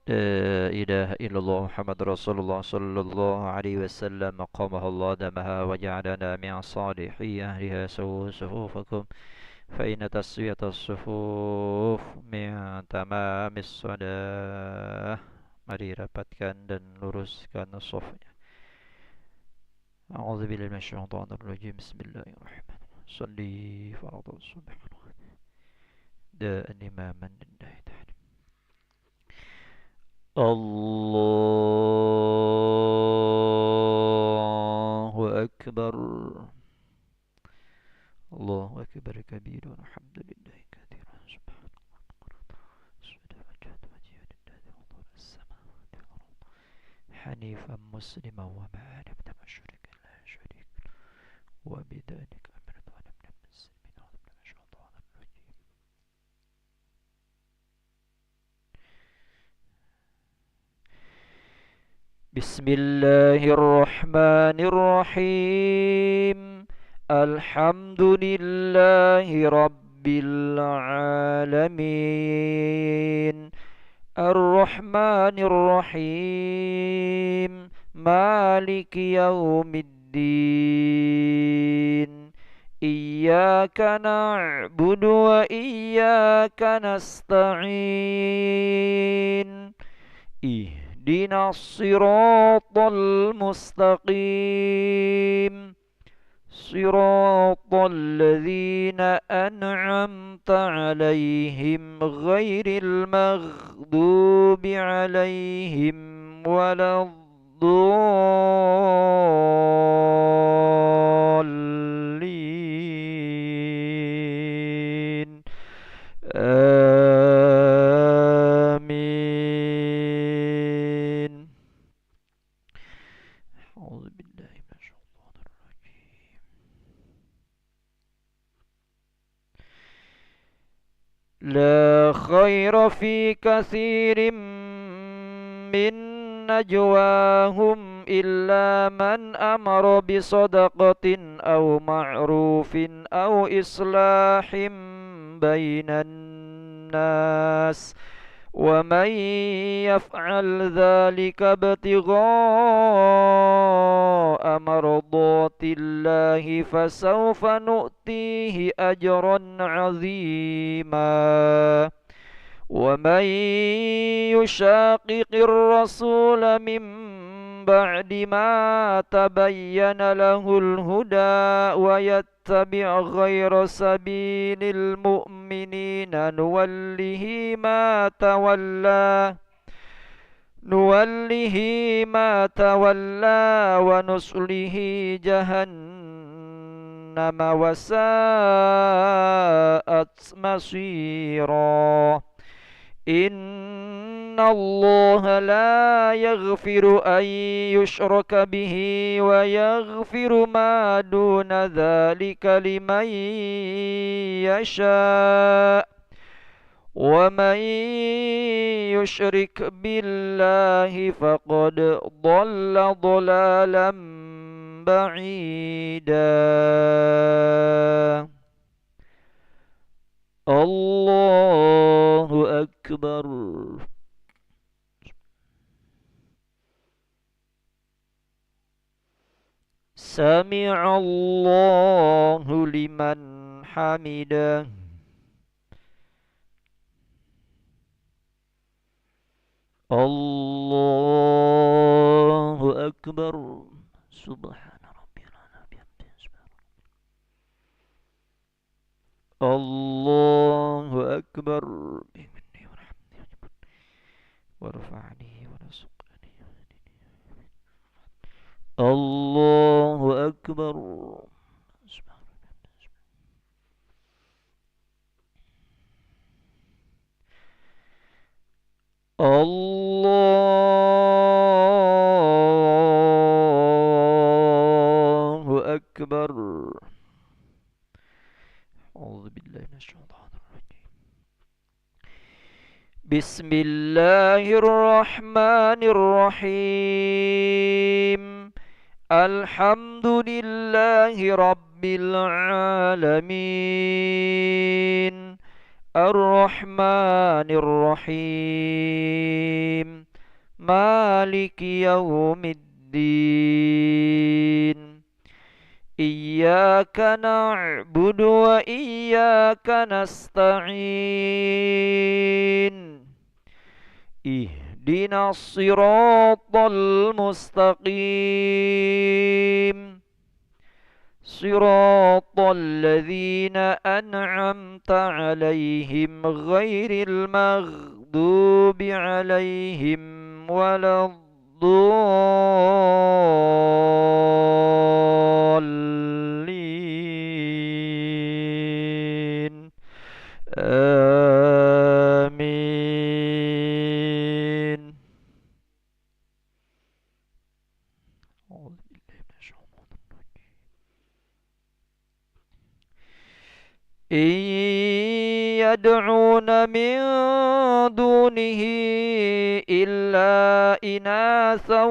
لا إله إلا الله محمد رسول الله صلى الله عليه وسلم قامها الله دمها وجعلنا من صالحي أهلها سووا صفوفكم فإن تسوية الصفوف من تمام الصلاة. Mari rapatkan dan luruskan safnya. A'udzu billahi minasyaitonir rajim. Bismillahirrahmanirrahim. Shalli fardhu subhanahu da imaman lillahi ta'ala. Allahu akbar. Allahu akbar kabira walhamdulillahi katsiran subhanallah subhanahu wa ta'ala samawati wal ardh hanifan musliman wa ma lam tamashrik la sharik wa bidzalika amartu wa lam muslimin wa lam shaytanir rajim. Bismillahirrahmanirrahim. Alhamdulillahi Rabbil Alamin. Ar-Rahmanir-Rahim. Maliki Yawmiddin. Iyyaka na'budu wa iyyaka nasta'in. Ihdinas siratal mustaqim. صراط الذين أنعمت عليهم غير المغضوب عليهم ولا الضالين آمين. أعوذ بالله من الشيطان الرجيم. لا خير في كثير من نجواهم إلا من أمر بصدقة أو معروف أو إصلاح بين الناس ومن يفعل ذلك ابتغاء مرضات الله فسوف نؤتيه أجرا عظيما. ومن يشاقق الرسول من بعد ما تبين له الهدى ويتبع غير سبيل المؤمنين نوله ما تولى ونصله جهنم وساءت مصيرا. إن الله لا يغفر أن يشرك به ويغفر ما دون ذلك لمن يشاء ومن يشرك بالله فقد ضل ضلالا بعيدا. الله أكبر. سمع الله لمن حمده. الله أكبر. سبحان ربي العظيم بحمده. الله أكبر. بمني ورحمتي وارفعني ورزقني. الله أكبر. الله أكبر. أعوذ بالله من الشيطان الرجيم. بسم الله الرحمن الرحيم. الحمد لله رب العالمين. الرحمن الرحيم مالك يوم الدين إياك نعبد وإياك نستعين اهدنا الصراط المستقيم صراط الذين أنعمت عليهم غير المغضوب عليهم ولا الضالين آمين. إن يدعون من دونه إلا إناثا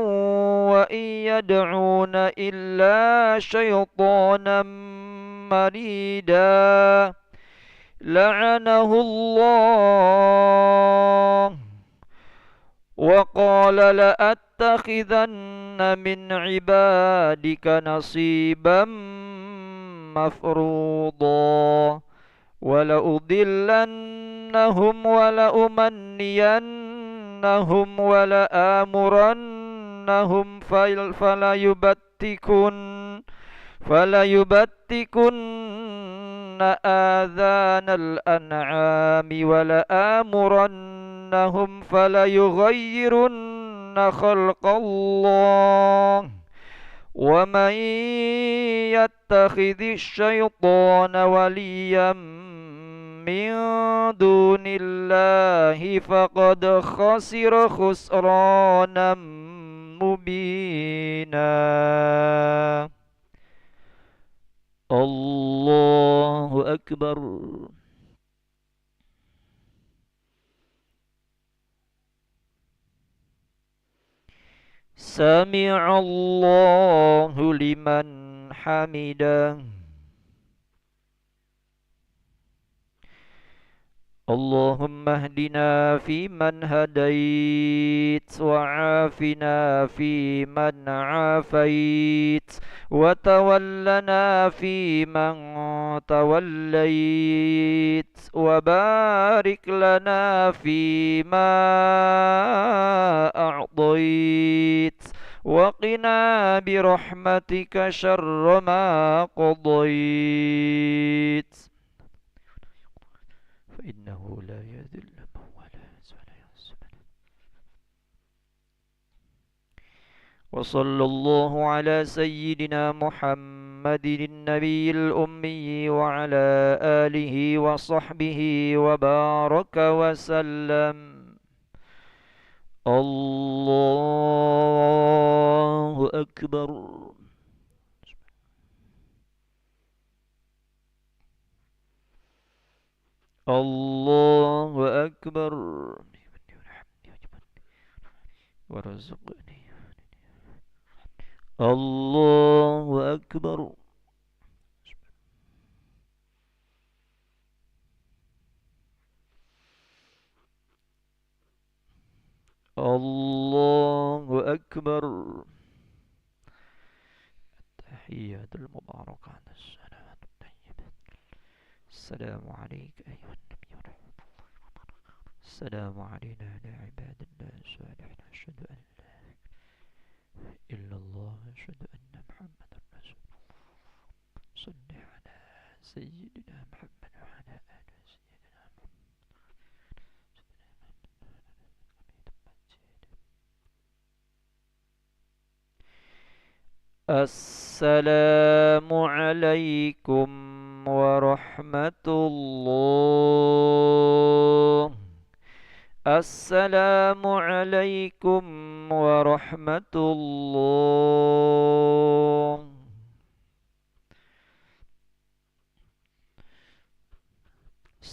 وإن يدعون إلا شيطانا مريدا لعنه الله وقال لأتخذن من عبادك نصيبا مفروضا ولأضلنهم ولأمنينهم ولآمرنهم فليبتكن آذان الأنعام ولآمرنهم فليغيرن خلق الله ومن يتخذ الشيطان وليا من دون الله فقد خسر خسرانا مبينا. الله أكبر. سمع الله لمن حمده. اللهم اهدنا فيمن هديت وعافنا فيمن عافيت وتولنا فيمن توليت وبارك لنا فيما أعطيت وقنا برحمتك شر ما قضيت فإنه لا يذل من والاه ولا يعز من عاداه. وصلى الله على سيدنا محمد النبي الأمي وعلى آله وصحبه وبارك وسلم. الله أكبر. الله أكبر. ورزقني. الله أكبر. الله أكبر. التحيات المباركات السلام الطيب. السلام عليك أيها النبي ورحمة الله وبركاته. السلام علينا على عباد الله الصالحين. أشهد أن لا إله إلا الله أشهد أن محمدا رسول الله. صل على سيدنا محمد وعلى آل سيدنا محمد. السلام عليكم ورحمة الله. السلام عليكم ورحمة الله.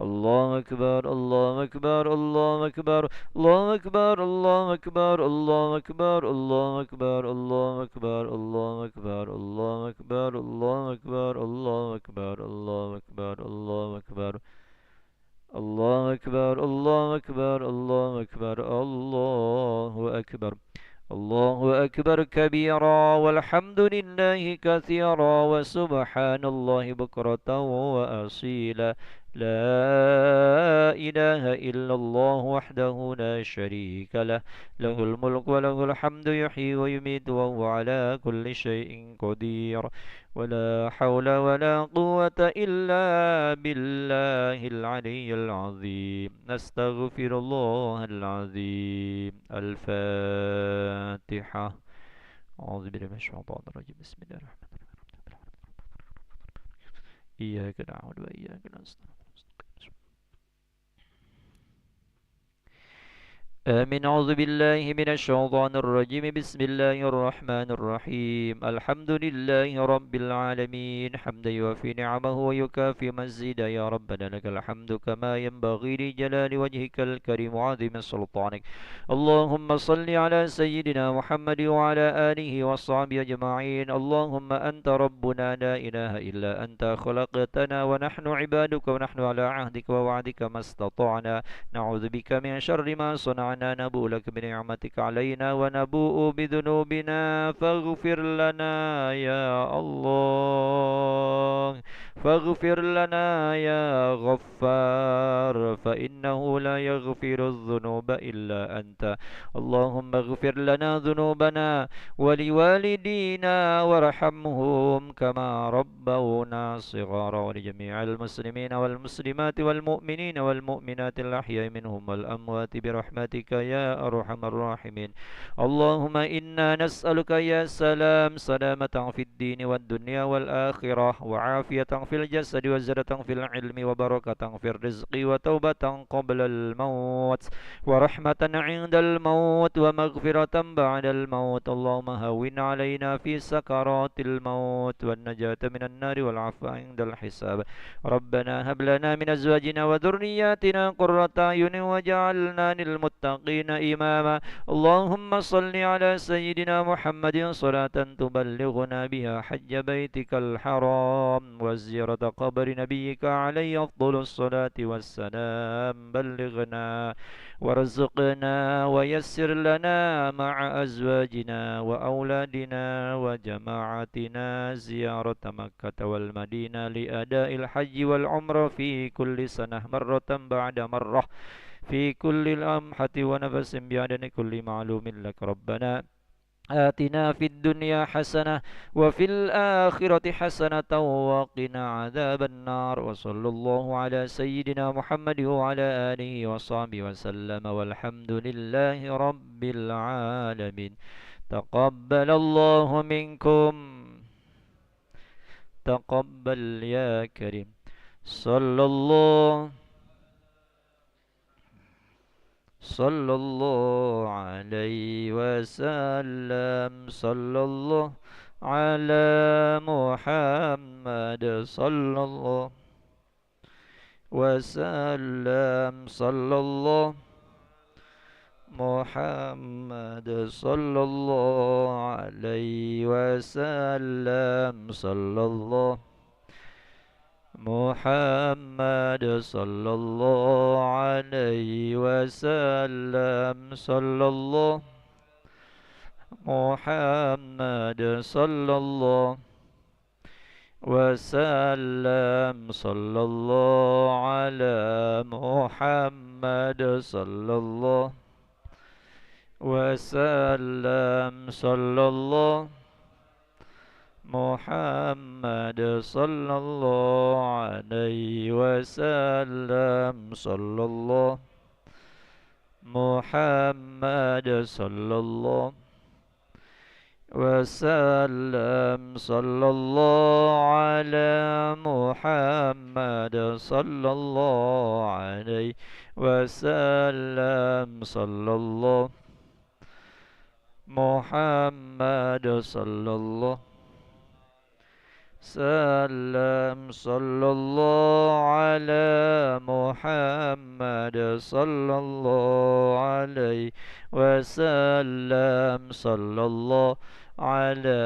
الله أكبر الله أكبر الله أكبر الله أكبر الله أكبر الله أكبر الله أكبر الله أكبر الله أكبر الله أكبر الله أكبر الله أكبر الله أكبر الله أكبر الله أكبر الله أكبر الله أكبر الله أكبر الله أكبر كبيرا والحمد لله كثيرا وسبحان الله بكرة وأصيلا لا إله إلا الله وحده لا شريك له له الملك وله الحمد يحيي ويميت وهو على كل شيء قدير ولا حول ولا قوة إلا بالله العلي العظيم نستغفر الله العظيم الفاتحة أعوذ بالله من الشيطان الرجيم بسم الله الرحمن الرحيم إياك نعبد وإياك نستعين آمين أعوذ بالله من الشيطان الرجيم بسم الله الرحمن الرحيم الحمد لله رب العالمين حمدا يوافي نعمه ويكافي مزيدا يا ربنا لك الحمد كما ينبغي لجلال وجهك الكريم وعظيم سلطانك اللهم صل على سيدنا محمد وعلى آله وصحبه أجمعين اللهم أنت ربنا لا إله إلا أنت خلقتنا ونحن عبادك ونحن على عهدك ووعدك ما استطعنا نعوذ بك من شر ما صنعنا نبوء لك بنعمتك علينا ونبوء بذنوبنا فاغفر لنا يا الله فاغفر لنا يا غفار فإنه لا يغفر الذنوب إلا أنت اللهم اغفر لنا ذنوبنا ولوالدينا وارحمهم كما ربونا صغارا ولجميع المسلمين والمسلمات والمؤمنين والمؤمنات الأحياء منهم والأموات برحمتك يا أرحم الراحمين اللهم إنا نسألك يا سلام سلامة في الدين والدنيا والآخرة وعافية في الجسد وزرة في العلم وبركة في الرزق وتوبة قبل الموت ورحمة عند الموت ومغفرة بعد الموت اللهم هون علينا في سكرات الموت والنجاة من النار والعفو عند الحساب ربنا هب لنا من أزواجنا وذرياتنا قرة أعين وجعلنا للمتقين إماما اللهم صل على سيدنا محمد صلاة تبلغنا بها حج بيتك الحرام وزيارة قبر نبيك عليه أفضل الصلاة والسلام بلغنا وارزقنا ويسر لنا مع أزواجنا وأولادنا وجماعتنا زيارة مكة والمدينة لأداء الحج والعمرة في كل سنة مرة بعد مرة في كل لمحة ونفس بعدد كل معلوم لك ربنا آتنا في الدنيا حسنة وفي الآخرة حسنة وقنا عذاب النار وصلى الله على سيدنا محمد وعلى آله وصحبه وسلم والحمد لله رب العالمين تقبل الله منكم تقبل يا كريم صلى الله عليه وسلم صلى الله على محمد صلى الله وسلم صلى الله محمد صلى الله عليه وسلم صلى الله محمد صلى الله عليه وسلم صلى الله محمد صلى الله وسلم صلى الله على محمد صلى الله وسلم صلى الله محمد صلى الله عليه وسلم صلى الله محمد صلى الله وسلم صلى الله على محمد صلى الله عليه وسلم صلى الله محمد صلى الله وسلم صلى الله على محمد صلى الله عليه وسلم صلى الله على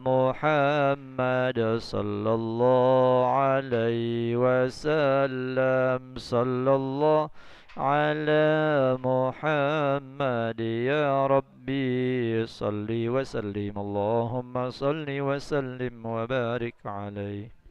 محمد صلى الله عليه وسلم صلى الله على محمد يا ربي صل وسلم اللهم صل وسلم وبارك عليه.